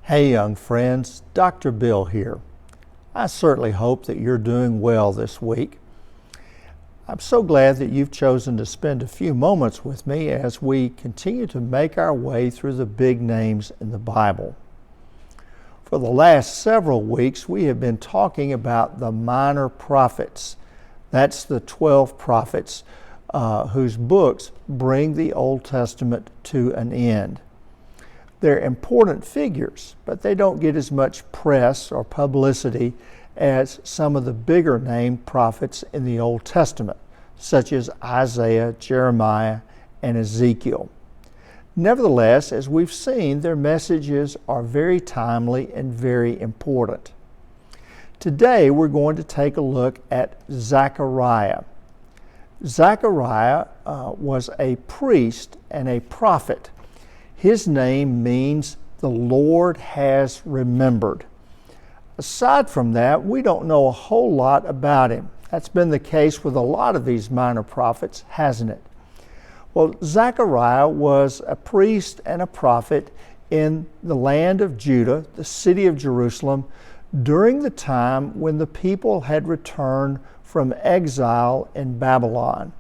Hey young friends, Dr. Bill here. I certainly hope that you're doing well this week. I'm so glad that you've chosen to spend a few moments with me as we continue to make our way through the big names in the Bible. For the last several weeks, we have been talking about the minor prophets. That's the 12 prophets whose books bring the Old Testament to an end. They're important figures, but they don't get as much press or publicity as some of the bigger named prophets in the Old Testament, such as Isaiah, Jeremiah, and Ezekiel. Nevertheless, as we've seen, their messages are very timely and very important. Today, we're going to take a look at Zechariah. Zechariah was a priest and a prophet. His name means the Lord has remembered. Aside from that, we don't know a whole lot about him. That's been the case with a lot of these minor prophets, hasn't it? Well, Zechariah was a priest and a prophet in the land of Judah, the city of Jerusalem, during the time when the people had returned from exile in Babylon.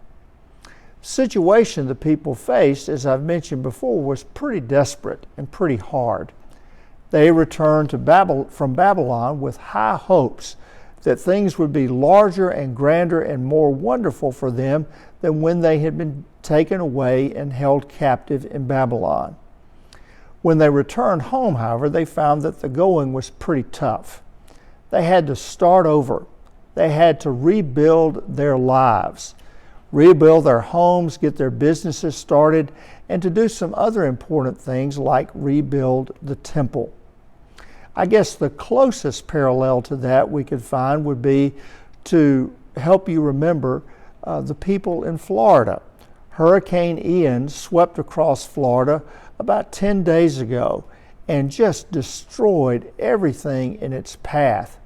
The situation the people faced, as I've mentioned before, was pretty desperate and pretty hard. They returned from Babylon with high hopes that things would be larger and grander and more wonderful for them than when they had been taken away and held captive in Babylon. When they returned home, however, they found that the going was pretty tough. They had to start over. They had to rebuild their lives, rebuild their homes, get their businesses started, and to do some other important things like rebuild the temple. I guess the closest parallel to that we could find would be to help you remember the people in Florida. Hurricane Ian swept across Florida about 10 days ago and just destroyed everything in its path.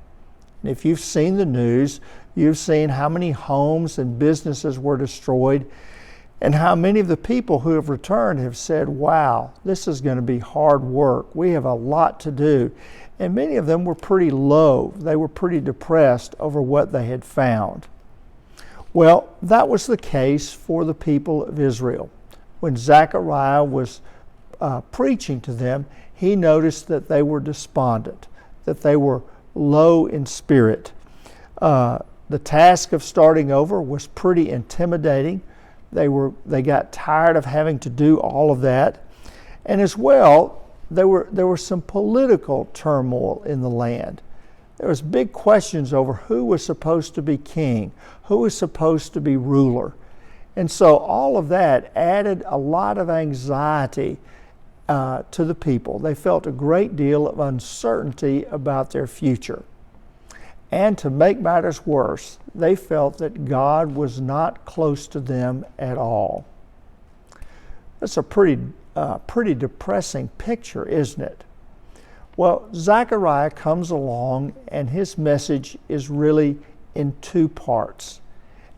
And if you've seen the news, you've seen how many homes and businesses were destroyed and how many of the people who have returned have said, wow, this is going to be hard work. We have a lot to do. And many of them were pretty low. They were pretty depressed over what they had found. Well, that was the case for the people of Israel. When Zechariah was preaching to them, he noticed that they were despondent, that they were low in spirit. The task of starting over was pretty intimidating. They got tired of having to do all of that. And as well, there were some political turmoil in the land. There was big questions over who was supposed to be king, who was supposed to be ruler. And so all of that added a lot of anxiety to the people. They felt a great deal of uncertainty about their future. And to make matters worse, they felt that God was not close to them at all. That's a pretty depressing picture, isn't it? Well, Zechariah comes along and his message is really in two parts.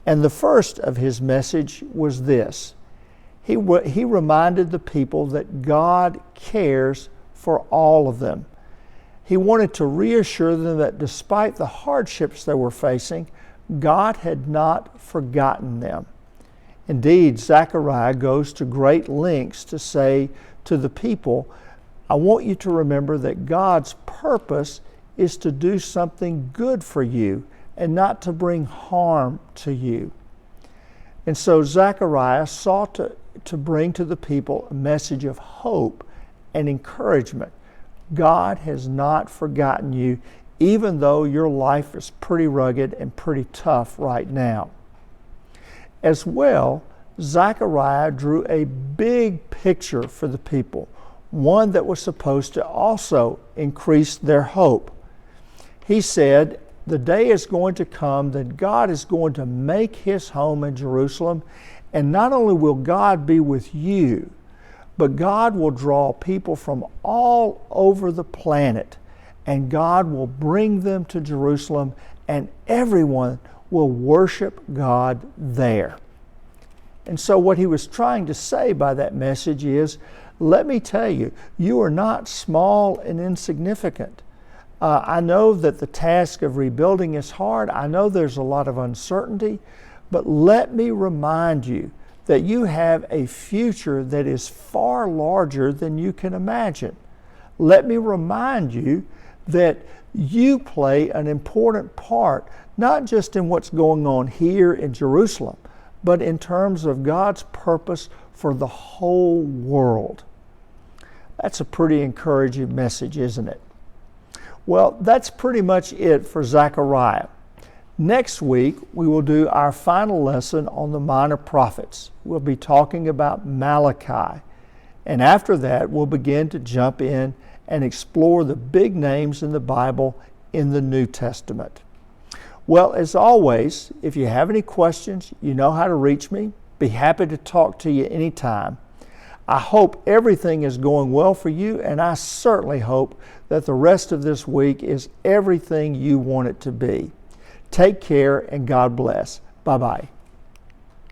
And the first of his message was this. He reminded the people that God cares for all of them. He wanted to reassure them that despite the hardships they were facing, God had not forgotten them. Indeed, Zechariah goes to great lengths to say to the people, I want you to remember that God's purpose is to do something good for you and not to bring harm to you. And so Zechariah sought to bring to the people a message of hope and encouragement. God has not forgotten you, even though your life is pretty rugged and pretty tough right now. As well, Zechariah drew a big picture for the people, one that was supposed to also increase their hope. He said, the day is going to come that God is going to make his home in Jerusalem, and not only will God be with you, but God will draw people from all over the planet, and God will bring them to Jerusalem, and everyone will worship God there. And so what he was trying to say by that message is let me tell you, you are not small and insignificant. I know that the task of rebuilding is hard. I know there's a lot of uncertainty, but let me remind you that you have a future that is far larger than you can imagine. Let me remind you that you play an important part, not just in what's going on here in Jerusalem, but in terms of God's purpose for the whole world. That's a pretty encouraging message, isn't it? Well, that's pretty much it for Zechariah. Next week, we will do our final lesson on the minor prophets. We'll be talking about Malachi. And after that, we'll begin to jump in and explore the big names in the Bible in the New Testament. Well, as always, if you have any questions, you know how to reach me. Be happy to talk to you anytime. I hope everything is going well for you, and I certainly hope that the rest of this week is everything you want it to be. Take care and God bless. Bye-bye.